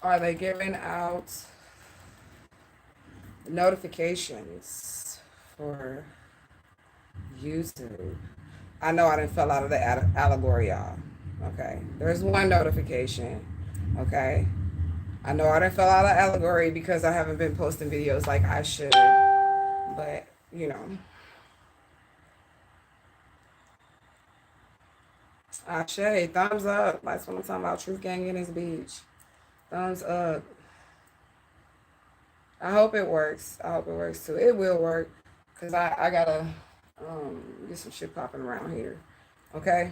are they giving out notifications for YouTube? I know I didn't fill out of the allegory, y'all. Okay. There's one notification. Okay. I know I didn't fill out an allegory because I haven't been posting videos like I should. But, you know. Ashe, thumbs up. That's what I'm talking about. Truth Gang in this beach. Thumbs up. I hope it works. I hope it works too. It will work. Cause I gotta get some shit popping around here. Okay?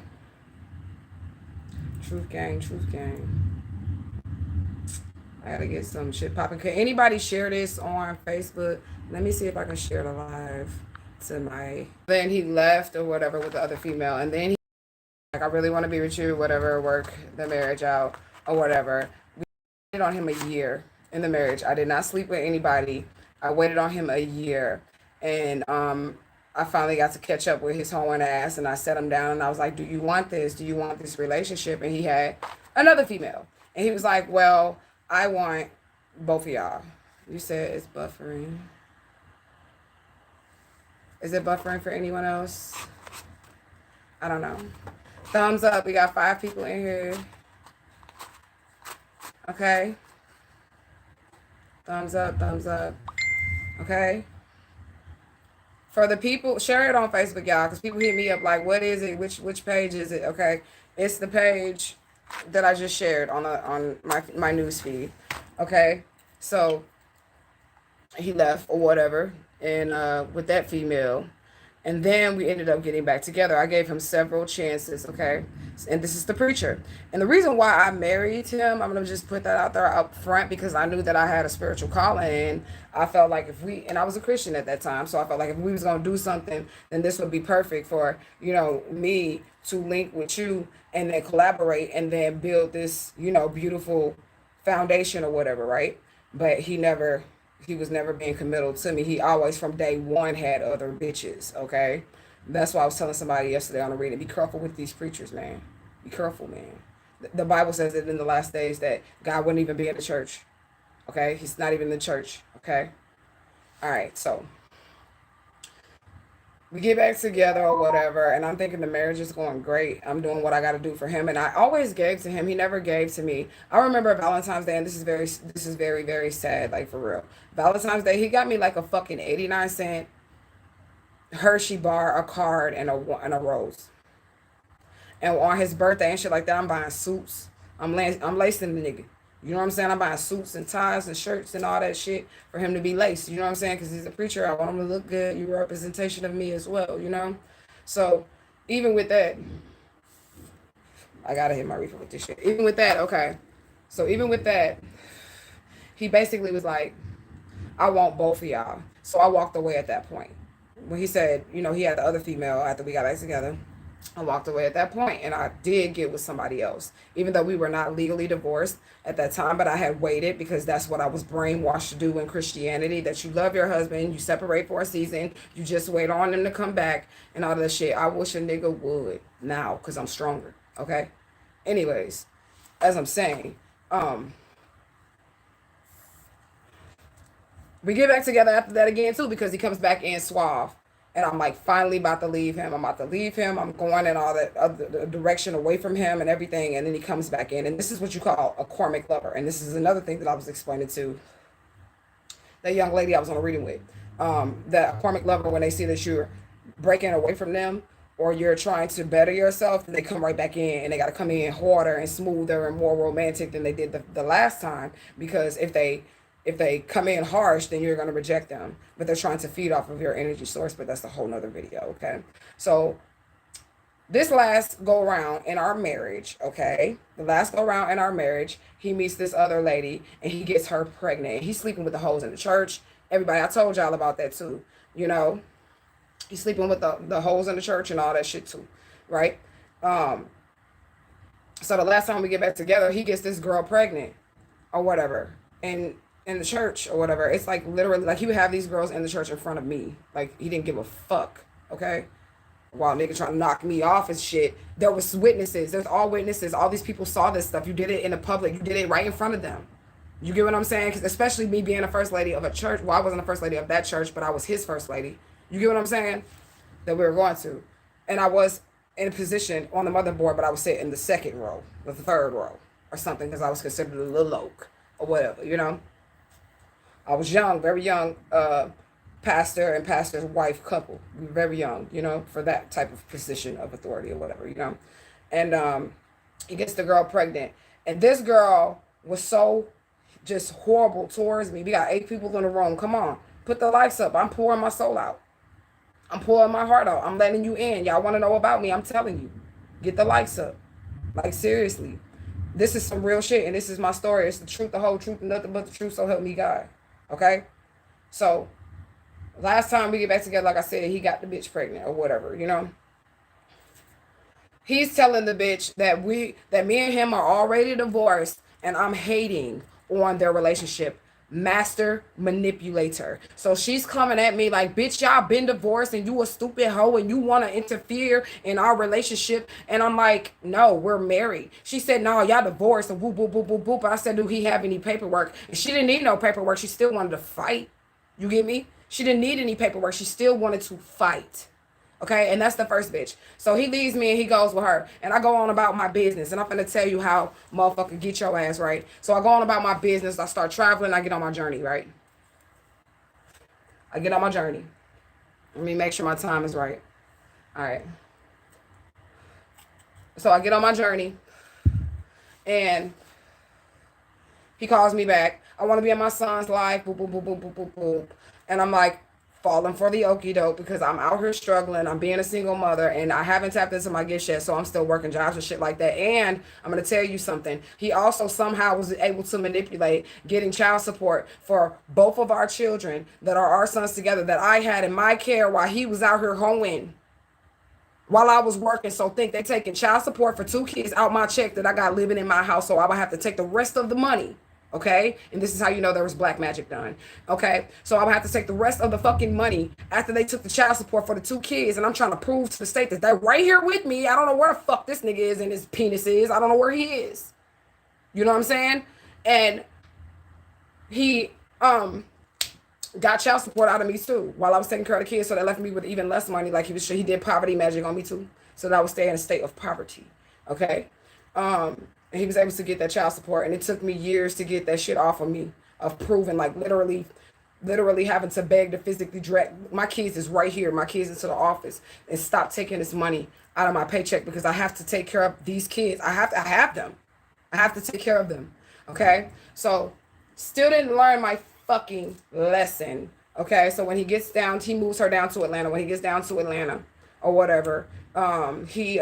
Truth Gang, Truth Gang. I gotta get some shit popping. Can anybody share this on Facebook? Let me see if I can share the live to my. Then he left or whatever with the other female, and then he like, I really want to be with you, whatever, work the marriage out or whatever. We waited on him a year in the marriage. I did not sleep with anybody. I waited on him a year, and I finally got to catch up with his whole ass, and I sat him down, and I was like, "Do you want this? Do you want this relationship?" And he had another female, and he was like, "Well, I want both of y'all." You said it's buffering. Is it buffering for anyone else? I don't know. Thumbs up. We got 5 people in here. Okay. Thumbs up, thumbs up. Okay. For the people, share it on Facebook, y'all, because people hit me up like, what is it? Which page is it? Okay. It's the page that I just shared on my news feed. Okay. So he left or whatever, and with that female, and then we ended up getting back together. I gave him several chances, okay? And this is the preacher. And the reason why I married him, I'm going to just put that out there up front because I knew that I had a spiritual calling. And I felt like and I was a Christian at that time. So I felt like if we was going to do something, then this would be perfect for, me to link with you and then collaborate and then build this, beautiful foundation or whatever, right? But he was never being committal to me. He always from day one had other bitches, okay? That's why I was telling somebody yesterday on the reading, be careful with these preachers, man. Be careful, man. The Bible says that in the last days that God wouldn't even be in the church, okay? He's not even in the church, okay? All right, so we get back together or whatever, and I'm thinking the marriage is going great. I'm doing what I got to do for him, and I always gave to him. He never gave to me. I remember Valentine's Day, and this is very, very sad, like for real. Valentine's Day, he got me like a fucking 89-cent Hershey bar, a card, and a rose. And on his birthday and shit like that, I'm buying suits. I'm lacing the nigga. You know what I'm saying? I'm buying suits and ties and shirts and all that shit for him to be laced. You know what I'm saying? Because he's a preacher. I want him to look good. You're a representation of me as well, you know? So even with that, I gotta hit my reefer with this shit. Even with that, okay. So even with that, he basically was like, I want both of y'all. So I walked away at that point. When he said, he had the other female after we got back together. I walked away at that point and I did get with somebody else, even though we were not legally divorced at that time. But I had waited because that's what I was brainwashed to do in Christianity, that you love your husband, you separate for a season, you just wait on him to come back and all that shit. I wish a nigga would now because I'm stronger. Okay. Anyways, as I'm saying, we get back together after that again too because he comes back in suave. And I'm like finally about to leave him. I'm about to leave him. I'm going in all that other direction away from him and everything. And then he comes back in. And this is what you call a karmic lover. And this is another thing that I was explaining to that young lady I was on a reading with. That a karmic lover, when they see that you're breaking away from them or you're trying to better yourself, they come right back in and they got to come in harder and smoother and more romantic than they did the last time. Because if they come in harsh, then you're going to reject them. But they're trying to feed off of your energy source, but that's a whole nother video, okay? So this last go around in our marriage, okay? The last go around in our marriage, he meets this other lady and he gets her pregnant. He's sleeping with the hoes in the church. Everybody, I told y'all about that too, you know? He's sleeping with the hoes in the church and all that shit too, right? Um, so the last time we get back together, he gets this girl pregnant or whatever. And in the church or whatever, it's like literally like he would have these girls in the church in front of me. Like he didn't give a fuck. Okay. While nigga trying to knock me off and shit. There was witnesses. There's all witnesses. All these people saw this stuff. You did it in the public. You did it right in front of them. You get what I'm saying? Because especially me being a first lady of a church. Well, I wasn't a first lady of that church, but I was his first lady. You get what I'm saying? That we were going to. And I was in a position on the motherboard, but I was sitting in the second row, the third row, or something, because I was considered a little oak or whatever, you know? I was young, very young, pastor and pastor's wife couple. We were very young, you know, for that type of position of authority or whatever, you know? And he gets the girl pregnant. And this girl was so just horrible towards me. We got 8 people in the room. Come on, put the lights up. I'm pouring my soul out. I'm pouring my heart out. I'm letting you in. Y'all want to know about me? I'm telling you. Get the lights up. Like, seriously. This is some real shit, and this is my story. It's the truth, the whole truth, and nothing but the truth, so help me God. Okay? So, last time we get back together, like I said, he got the bitch pregnant or whatever, you know? He's telling the bitch that me and him are already divorced, and I'm hating on their relationship. Master manipulator. So she's coming at me like, bitch, y'all been divorced and you a stupid hoe and you want to interfere in our relationship. And I'm like, no, we're married. She said, no, y'all divorced and whoop, whoop, whoop, whoop, whoop. I said, do he have any paperwork? And she didn't need no paperwork. She still wanted to fight. You get me? She didn't need any paperwork. She still wanted to fight. Okay, and that's the first bitch. So he leaves me and he goes with her. And I go on about my business. And I'm going to tell you how motherfucker get your ass right. So I go on about my business. I start traveling. I get on my journey, right? I get on my journey. Let me make sure my time is right. All right. So I get on my journey. And he calls me back. I want to be in my son's life. Boop, boop, boop, boop, boop, boop, boop. And I'm like, falling for the okie doke because I'm out here struggling. I'm being a single mother and I haven't tapped into my gift yet. So I'm still working jobs and shit like that. And I'm going to tell you something. He also somehow was able to manipulate getting child support for both of our children that are our sons together that I had in my care while he was out here hoeing while I was working. So think they taking child support for 2 kids out my check that I got living in my house. So I would have to take the rest of the money. Okay, and this is how you know there was black magic done. Okay, so I'm gonna have to take the rest of the fucking money after they took the child support for the 2 kids, and I'm trying to prove to the state that they're right here with me. I don't know where the fuck this nigga is and his penis is. I don't know where he is. You know what I'm saying? And he got child support out of me too while I was taking care of the kids, so that left me with even less money. Like he did poverty magic on me too, so that I would stay in a state of poverty. Okay, and he was able to get that child support, and it took me years to get that shit off of me, of proving, like, literally having to beg to physically drag my kids is right here, my kids into the office, and stop taking this money out of my paycheck because I have to take care of these kids. I have them. I have to take care of them. Okay, so still didn't learn my fucking lesson. Okay, so when he gets down, he moves her down to Atlanta. When he gets down to Atlanta or whatever, he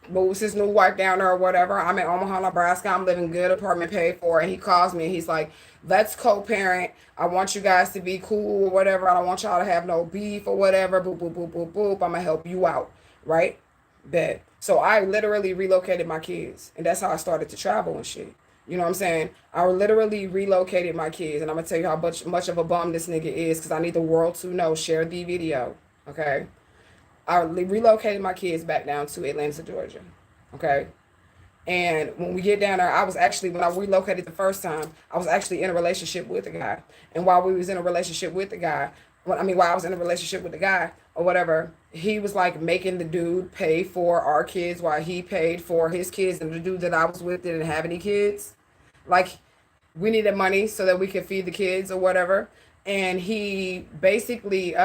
moves his new wife down there or whatever. I'm in Omaha, Nebraska. I'm living good, apartment paid for. And he calls me and he's like, let's co-parent. I want you guys to be cool or whatever. I don't want y'all to have no beef or whatever. Boop, boop, boop, boop, boop. I'm going to help you out. Right? Bet. So I literally relocated my kids. And that's how I started to travel and shit. You know what I'm saying? I literally relocated my kids. And I'm going to tell you how much of a bum this nigga is because I need the world to know. Share the video. Okay? I relocated my kids back down to Atlanta, Georgia. Okay. And when we get down there, when I relocated the first time, I was actually in a relationship with a guy. And while I was in a relationship with the guy or whatever, he was like making the dude pay for our kids while he paid for his kids. And the dude that I was with didn't have any kids. Like, we needed money so that we could feed the kids or whatever. And he basically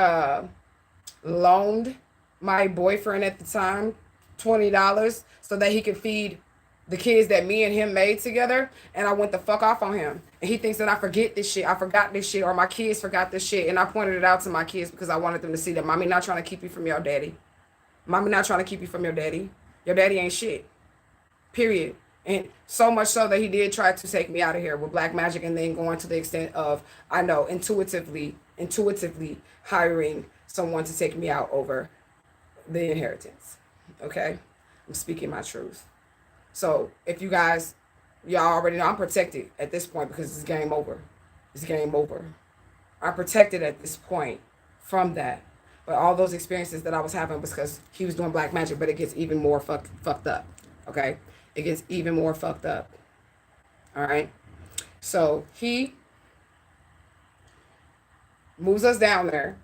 loaned my boyfriend at the time $20 so that he could feed the kids that me and him made together. And I went the fuck off on him. And he thinks that I forgot this shit, or my kids forgot this shit. And I pointed it out to my kids because I wanted them to see that mommy not trying to keep you from your daddy. Mommy not trying to keep you from your daddy. Your daddy ain't shit. Period. And so much so that he did try to take me out of here with black magic, and then going to the extent of, I know, intuitively hiring someone to take me out over the inheritance. Okay, I'm speaking my truth. So if you guys, y'all already know I'm protected at this point because it's game over. It's game over. I'm protected at this point from that. But all those experiences that I was having was because he was doing black magic. But it gets even more fucked up. Okay, it gets even more fucked up. All right. So he moves us down there.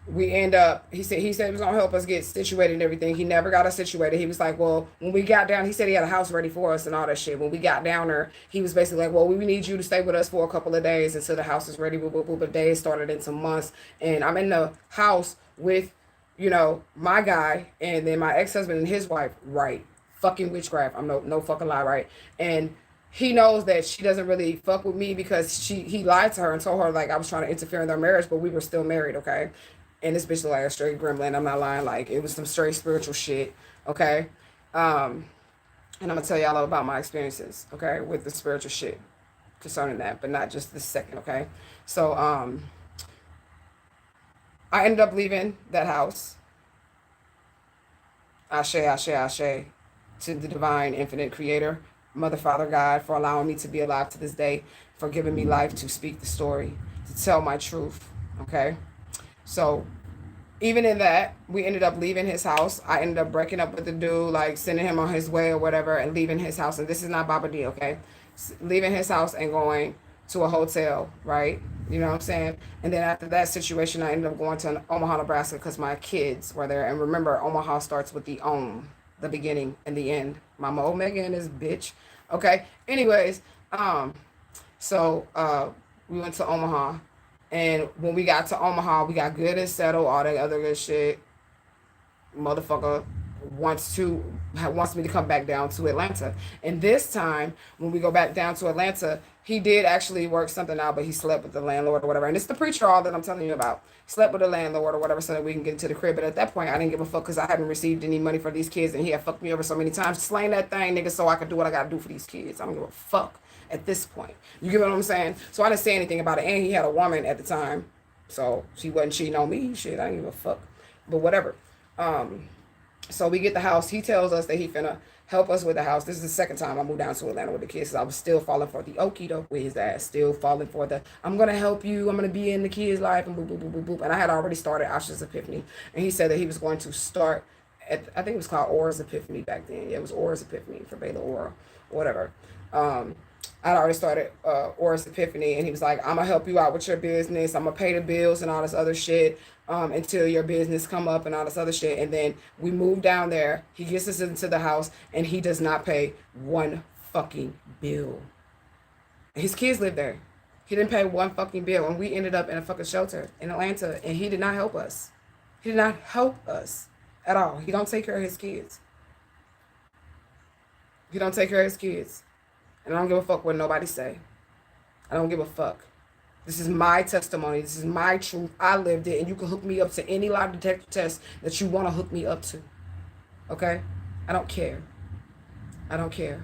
We end up, he said he was gonna help us get situated and everything. He never got us situated. He was like, well, when we got down, he said he had a house ready for us and all that shit. When we got down there, he was basically like, well, we need you to stay with us for a couple of days until the house is ready. But days started into months, and I'm in the house with, my guy, and then my ex-husband and his wife. Right, fucking witchcraft. I'm no fucking lie, right? And he knows that she doesn't really fuck with me because he lied to her and told her like I was trying to interfere in their marriage, but we were still married, okay? And this bitch look like a straight gremlin. I'm not lying. Like it was some straight spiritual shit, okay? And I'm gonna tell y'all about my experiences, okay, with the spiritual shit concerning that, but not just this second, okay? So I ended up leaving that house. Ashe, ashe, ashe, to the divine, infinite creator, Mother, Father, God, for allowing me to be alive to this day, for giving me life to speak the story, to tell my truth. Okay. So even in that, we ended up leaving his house. I ended up breaking up with the dude, like sending him on his way or whatever, and leaving his house. And this is not Baba D, okay? Leaving his house and going to a hotel, right? You know what I'm saying? And then after that situation, I ended up going to Omaha, Nebraska, because my kids were there. And remember, Omaha starts with the Om, the beginning and the end. Mama Omega and this bitch. Okay. Anyways, so we went to Omaha, and when we got to Omaha, we got good and settled, all that other good shit. Motherfucker wants me to come back down to Atlanta. And this time, when we go back down to Atlanta, he did actually work something out, but he slept with the landlord or whatever. And it's the preacher all that I'm telling you about. Slept with the landlord or whatever so that we can get into the crib. But at that point, I didn't give a fuck because I hadn't received any money for these kids, and he had fucked me over so many times, slaying that thing, nigga, so I could do what I gotta do for these kids. I don't give a fuck at this point. You get what I'm saying? So I didn't say anything about it. And he had a woman at the time, so she wasn't cheating on me. Shit, I didn't give a fuck. But whatever. So we get the house. He tells us that he finna help us with the house. This is the second time I moved down to Atlanta with the kids. I was still falling for the okie doke with his ass. Still falling for the, I'm going to help you. I'm going to be in the kids' life and boop, boop, boop, boop, boop. And I had already started Asha's Epiphany. And he said that he was going to start at, I think it was called Aura's Epiphany back then. Yeah, it was Aura's Epiphany for Bela Aura, whatever. I'd already started Aura's Epiphany, and he was like, I'm gonna help you out with your business. I'm gonna pay the bills and all this other shit until your business come up and all this other shit. And then we move down there. He gets us into the house, and he does not pay one fucking bill. His kids live there. He didn't pay one fucking bill, and we ended up in a fucking shelter in Atlanta, and he did not help us. He did not help us at all. He don't take care of his kids. He don't take care of his kids. And I don't give a fuck what nobody say. I don't give a fuck. This is my testimony. This is my truth. I lived it, and you can hook me up to any lie detector test that you want to hook me up to. Okay? I don't care. I don't care.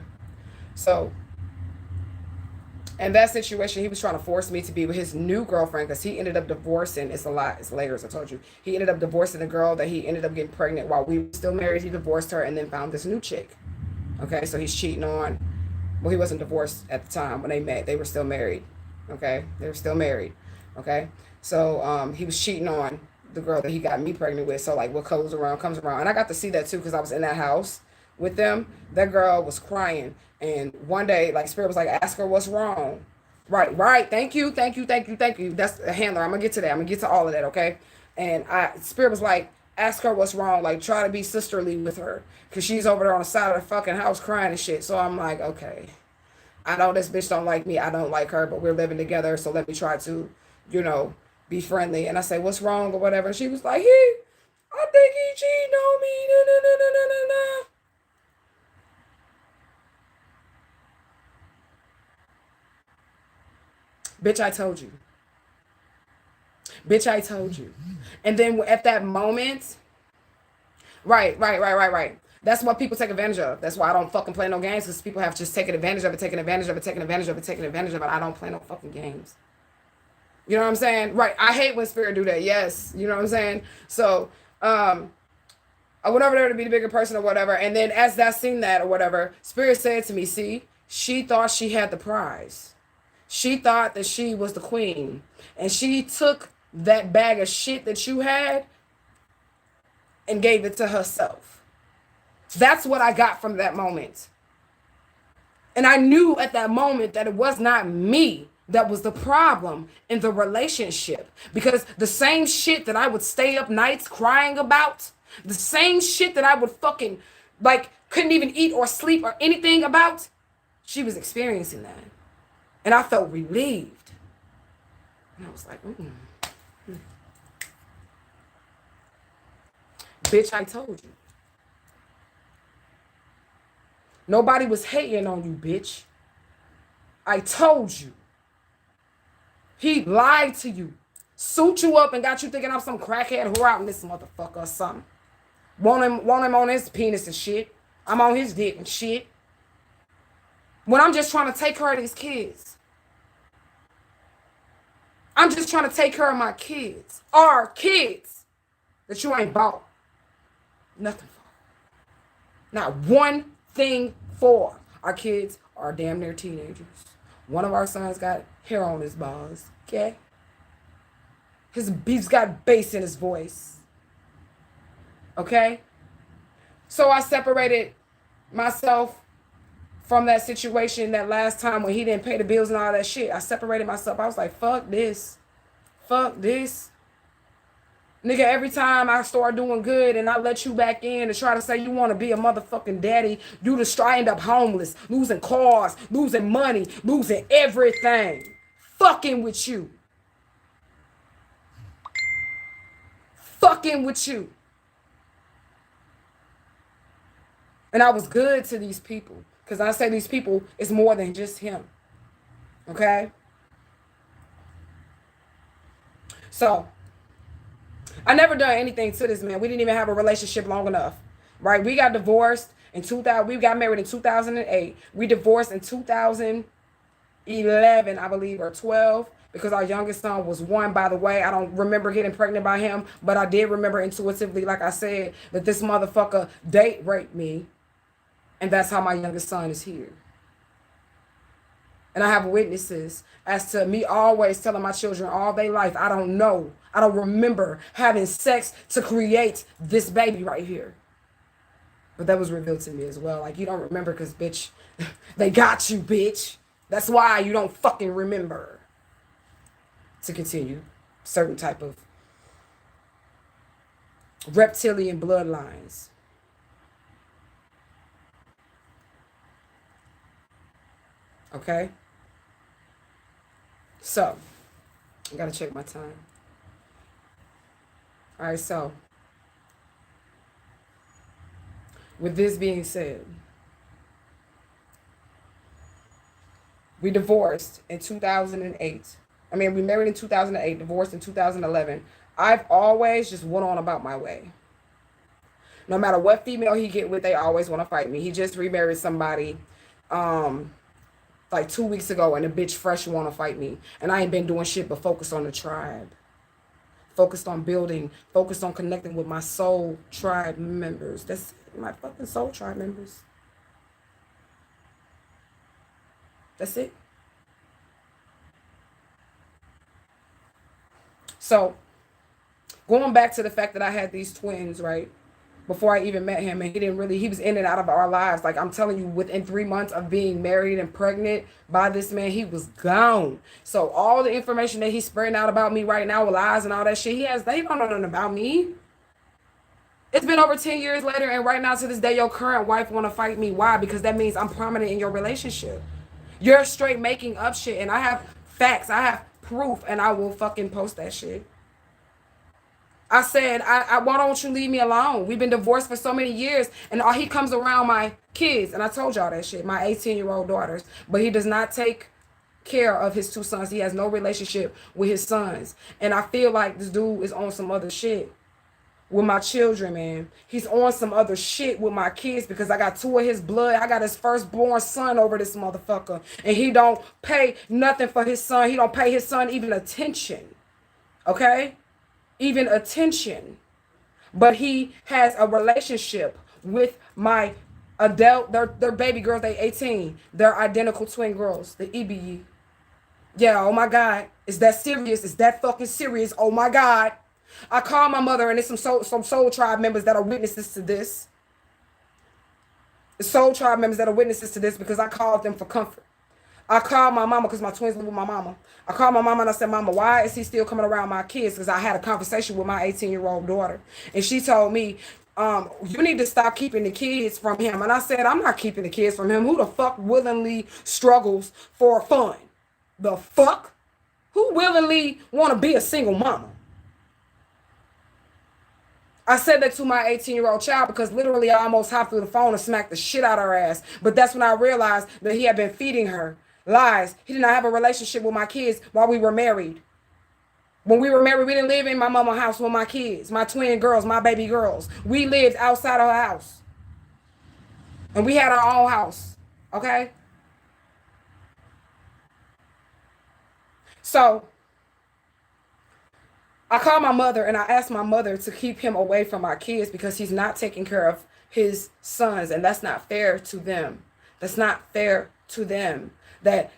So, in that situation, he was trying to force me to be with his new girlfriend because he ended up divorcing. It's a lot. It's layers, I told you. He ended up divorcing the girl that he ended up getting pregnant while we were still married. He divorced her and then found this new chick. Okay? So he's cheating on. Well, he wasn't divorced at the time when they met. They were still married. Okay? They were still married. Okay? So he was cheating on the girl that he got me pregnant with. So like what goes around comes around. And I got to see that too because I was in that house with them. That girl was crying. And one day, like Spirit was like, ask her what's wrong. Right, right. Thank you, thank you, thank you, thank you. That's a handler. I'm gonna get to that. I'm gonna get to all of that, okay? And Spirit was like, ask her what's wrong. Like try to be sisterly with her. Cause she's over there on the side of the fucking house crying and shit. So I'm like, okay. I know this bitch don't like me. I don't like her, but we're living together. So let me try to, be friendly. And I say, what's wrong or whatever. And she was like, I think he cheating on me. No, no, no, no, no, no, no. Bitch, I told you. Bitch, I told you. And then at that moment, right. That's what people take advantage of. That's why I don't fucking play no games because people have just taken advantage of it, taken advantage of it, taken advantage of it, taken advantage of it. I don't play no fucking games. You know what I'm saying? Right. I hate when Spirit do that. Yes. You know what I'm saying? So, I went over there to be the bigger person or whatever. And then as I seen that or whatever, Spirit said to me, see, she thought she had the prize. She thought that she was the queen. And she took that bag of shit that you had and gave it to herself. That's what I got from that moment. And I knew at that moment that it was not me that was the problem in the relationship. Because the same shit that I would stay up nights crying about, the same shit that I would fucking, like, couldn't even eat or sleep or anything about, she was experiencing that. And I felt relieved. And I was like, bitch, I told you. Nobody was hating on you, bitch. I told you. He lied to you. Suit you up and got you thinking I'm some crackhead whore out in this motherfucker or something. Want him on his penis and shit. I'm on his dick and shit. When I'm just trying to take care of these kids. I'm just trying to take care of my kids. Our kids. That you ain't bought. Nothing for. Not one thing for. Our kids are damn near teenagers. One of our sons got hair on his balls. Okay? He's got bass in his voice. Okay? So I separated myself from that situation that last time when he didn't pay the bills and all that shit. I separated myself. I was like, fuck this. Fuck this. Nigga, every time I start doing good and I let you back in to try to say you want to be a motherfucking daddy, you just end up homeless, losing cars, losing money, losing everything. Fucking with you. Fucking with you. And I was good to these people. Because I say these people, it's more than just him. Okay? So, I never done anything to this man. We didn't even have a relationship long enough. Right? We got divorced in 2000. We got married in 2008. We divorced in 2011, I believe, or 12. Because our youngest son was 1, by the way. I don't remember getting pregnant by him. But I did remember intuitively, like I said, that this motherfucker date raped me. And that's how my youngest son is here. And I have witnesses as to me always telling my children all their life, I don't know. I don't remember having sex to create this baby right here. But that was revealed to me as well. Like, you don't remember because, bitch, they got you, bitch. That's why you don't fucking remember. To continue, certain type of reptilian bloodlines. Okay? So, I gotta check my time. All right, so, with this being said, we divorced in 2008. I mean, we married in 2008, divorced in 2011. I've always just went on about my way. No matter what female he get with, they always want to fight me. He just remarried somebody like 2 weeks ago, and the bitch fresh want to fight me. And I ain't been doing shit but focus on the tribe. Focused on building, focused on connecting with my soul tribe members. That's my fucking soul tribe members. That's it. So, going back to the fact that I had these twins, right? Before I even met him, and he was in and out of our lives. Like, I'm telling you, within 3 months of being married and pregnant by this man, he was gone. So all the information that he's spreading out about me right now with lies and all that shit, they don't know nothing about me. It's been over 10 years later, and right now to this day, your current wife want to fight me. Why? Because that means I'm prominent in your relationship. You're straight making up shit, and I have facts. I have proof, and I will fucking post that shit. I said, why don't you leave me alone? We've been divorced for so many years, and he comes around my kids, and I told y'all that shit, my 18-year-old daughters, but he does not take care of his 2 sons. He has no relationship with his sons, and I feel like this dude is on some other shit with my children, man. He's on some other shit with my kids because I got 2 of his blood. I got his firstborn son over this motherfucker, and he don't pay nothing for his son. He don't pay his son even attention, okay? Even attention. But he has a relationship with my adult, their baby girls, they 18. They're identical twin girls, the EBE. Yeah, oh my God. Is that serious? Is that fucking serious? Oh my God. I call my mother, and there's some soul tribe members that are witnesses to this. The Soul Tribe members that are witnesses to this because I called them for comfort. I called my mama because my twins live with my mama. I called my mama and I said, Mama, why is he still coming around my kids? Because I had a conversation with my 18-year-old daughter. And she told me, you need to stop keeping the kids from him. And I said, I'm not keeping the kids from him. Who the fuck willingly struggles for fun? The fuck? Who willingly want to be a single mama? I said that to my 18-year-old child because literally I almost hopped through the phone and smacked the shit out of her ass. But that's when I realized that he had been feeding her lies. He did not have a relationship with my kids while we were married. When we were married, we didn't live in my mama's house with my kids, my twin girls, my baby girls. We lived outside of her house. And we had our own house. Okay? So I called my mother and I asked my mother to keep him away from our kids because he's not taking care of his sons. And that's not fair to them. That's not fair to them that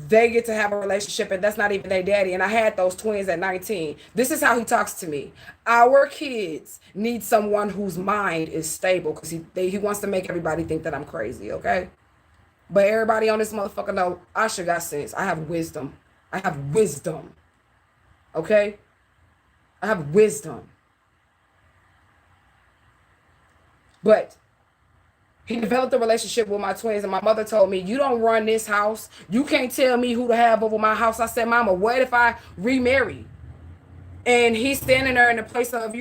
they get to have a relationship and that's not even their daddy. And I had those twins at 19. This is how he talks to me. Our kids need someone whose mind is stable because he wants to make everybody think that I'm crazy, okay? But everybody on this motherfucker know I should got sense. I have wisdom. I have wisdom. Okay? I have wisdom. But he developed a relationship with my twins, and my mother told me, you don't run this house. You can't tell me who to have over my house. I said, Mama, what if I remarry? And he's standing there in the place of,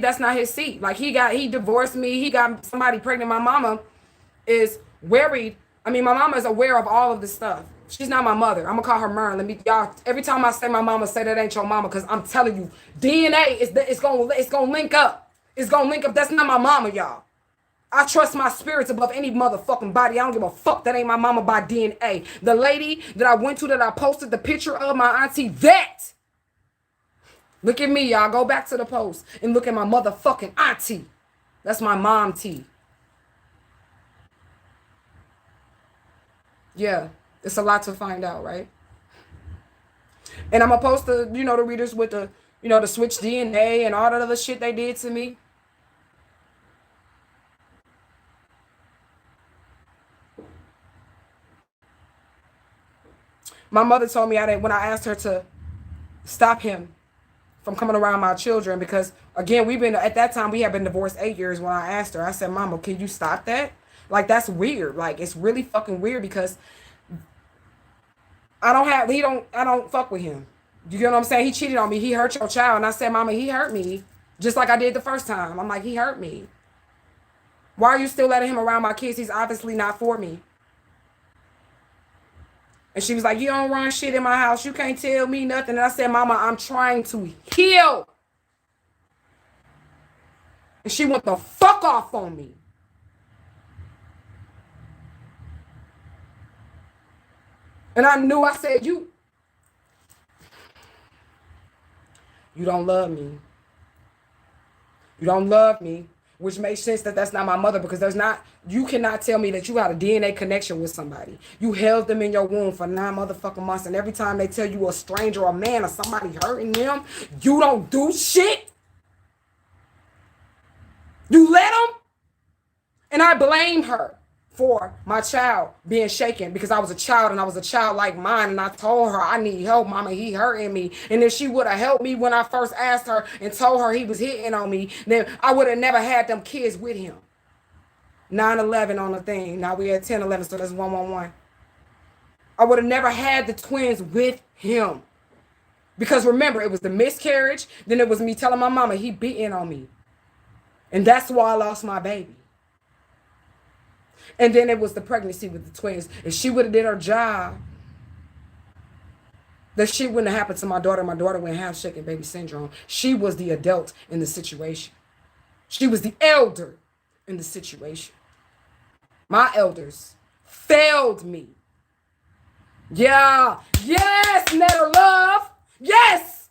that's not his seat. Like he divorced me. He got somebody pregnant. My mama is worried. I mean, my mama is aware of all of this stuff. She's not my mother. I'm gonna call her Mern. Y'all. Every time I say my mama, say that ain't your mama, because I'm telling you, DNA it's gonna link up. It's gonna link up. That's not my mama, y'all. I trust my spirits above any motherfucking body. I don't give a fuck that ain't my mama by DNA. The lady that I went to that I posted the picture of, my auntie, that. Look at me, y'all. Go back to the post and look at my motherfucking auntie. That's my mom T. Yeah, it's a lot to find out, right? And I'm gonna post the readers with the switch DNA and all that other shit they did to me. My mother told me when I asked her to stop him from coming around my children, because again, at that time we had been divorced 8 years. When I asked her, I said, Mama, can you stop that? Like, that's weird. Like, it's really fucking weird because I don't fuck with him. You get what I'm saying? He cheated on me. He hurt your child. And I said, Mama, he hurt me. Just like I did the first time. I'm like, he hurt me. Why are you still letting him around my kids? He's obviously not for me. And she was like, you don't run shit in my house. You can't tell me nothing. And I said, Mama, I'm trying to heal. And she went the fuck off on me. And I knew, I said, you don't love me. You don't love me. Which makes sense that that's not my mother, because you cannot tell me that you had a DNA connection with somebody. You held them in your womb for 9 motherfucking months, and every time they tell you a stranger, a man, or somebody hurting them, you don't do shit. You let them. And I blame her for my child being shaken, because I was a child and I was a child like mine, and I told her, I need help, Mama, he hurting me. And if she would have helped me when I first asked her and told her he was hitting on me, then I would have never had them kids with him. 9/11 on the thing. Now we at 10/11, so that's 111. I would have never had the twins with him, because remember, it was the miscarriage, then it was me telling my mama he beating on me, and that's why I lost my baby. And then it was the pregnancy with the twins. If she would have did her job, that shit wouldn't have happened to my daughter. My daughter wouldn't have shaken baby syndrome. She was the adult in the situation. She was the elder in the situation. My elders failed me. Yeah. Yes, Netter Love. Yes.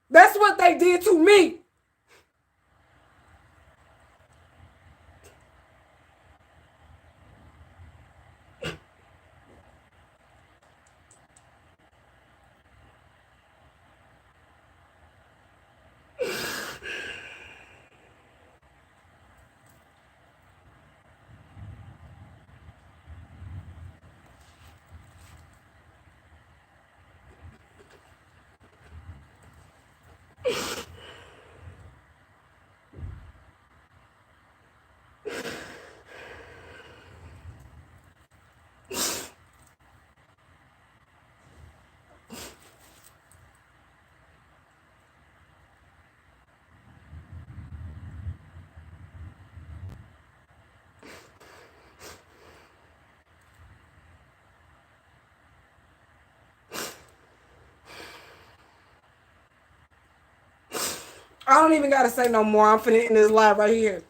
That's what they did to me. I don't even gotta say no more. I'm finna end this live right here.